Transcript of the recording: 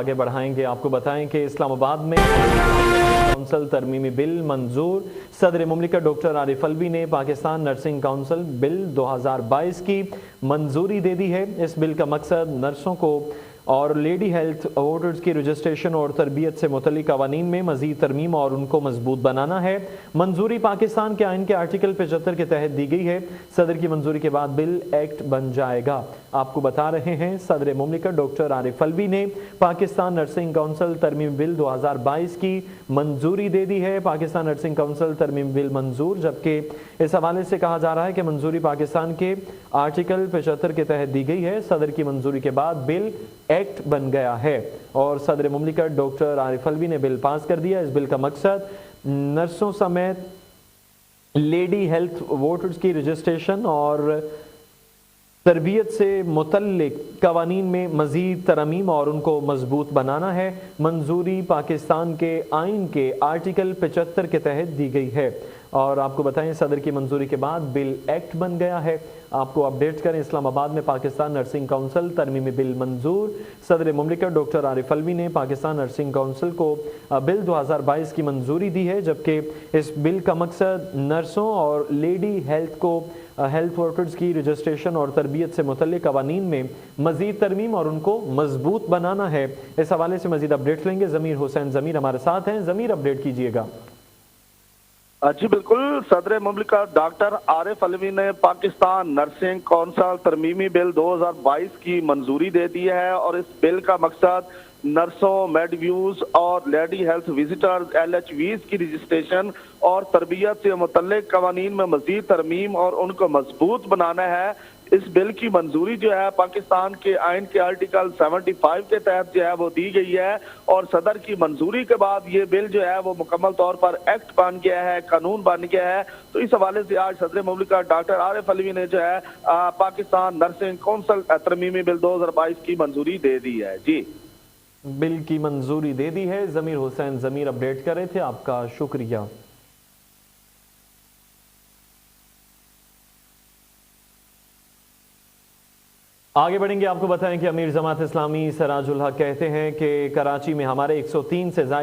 आगे बढ़ाएंगे। आपको बताएं कि इस्लामाबाद में काउंसिल तरमीमी बिल मंजूर। सदर मुमलिकत डॉक्टर आरिफ अलवी ने पाकिस्तान नर्सिंग काउंसिल बिल 2022 की मंजूरी दे दी है। इस बिल का मकसद नर्सों को और लेडी हेल्थ वोटर्स की रजिस्ट्रेशन और तरबियत से मुतल्लिक कवानीन में मजीद तरमीम और उनको मजबूत बनाना है। मंजूरी पाकिस्तान के आइन के आर्टिकल 75 के तहत दी गई है। सदर की मंजूरी के बाद बिल एक्ट बन जाएगा। आपको बता रहे हैं सदर मुमलिकत डॉक्टर आरिफ अलवी ने पाकिस्तान नर्सिंग काउंसिल तरमीम बिल 2022 की मंजूरी दे दी है। पाकिस्तान नर्सिंग काउंसिल तरमीम बिल मंजूर, जबकि इस हवाले से कहा जा रहा है कि मंजूरी पाकिस्तान के आर्टिकल 75 के तहत दी गई है। सदर की मंजूरी के बाद बिल एक्ट बन गया है और सदर मुमलिकत डॉक्टर आरिफ अलवी ने बिल पास कर दिया। इस बिल का मकसद नर्सों समेत लेडी हेल्थ वोटर्स की रजिस्ट्रेशन और तरबियत से मुतल्लिक कवानीन में मजीद तरमीम और उनको मजबूत बनाना है। मंजूरी पाकिस्तान के आइन के आर्टिकल 75 के तहत दी गई है और आपको बताएं सदर की मंजूरी के बाद बिल एक्ट बन गया है। आपको अपडेट करें, इस्लामाबाद में पाकिस्तान नर्सिंग काउंसिल तरमीमी बिल मंजूर। सदर मुमलिकत डॉक्टर आरिफ अलवी ने पाकिस्तान नर्सिंग काउंसिल को बिल 2022 की मंजूरी दी है, जबकि इस बिल का मकसद नर्सों और लेडी हेल्थ वर्कर्स की रजिस्ट्रेशन और तरबियत से मुतल्लिक कवानीन में मजीद तरमीम और उनको मजबूत बनाना है। इस हवाले से मजीद अपडेट लेंगे। ज़मीर हुसैन ज़मीर हमारे साथ हैं। ज़मीर, अपडेट कीजिएगा। जी बिल्कुल, सदर मुमलिकत डॉक्टर आरिफ अलवी ने पाकिस्तान नर्सिंग काउंसिल तरमीमी बिल 2022 की मंजूरी दे दी है और इस बिल का मकसद नर्सों, मेडव्यूज और लेडी हेल्थ विजिटर्स LHVs की रजिस्ट्रेशन और तरबियत से मुतल्लिक कवानीन में मजीद तरमीम और उनको मजबूत बनाना है। इस बिल की मंजूरी जो है पाकिस्तान के आइन के आर्टिकल 75 के तहत जो है वो दी गई है और सदर की मंजूरी के बाद ये बिल जो है वो मुकम्मल तौर पर एक्ट बन गया है, कानून बन गया है। तो इस हवाले से आज सदर मुमलिकत डॉक्टर आरिफ अलवी ने जो है पाकिस्तान नर्सिंग काउंसिल तरमीमी बिल 2022 की मंजूरी दे दी है। जी, बिल की मंजूरी दे दी है। ज़मीर हुसैन ज़मीर अपडेट कर रहे थे, आपका शुक्रिया। आगे बढ़ेंगे। आपको बताएं कि अमीर जमात इस्लामी सराजुल हक कहते हैं कि कराची में हमारे 103 से ज्यादा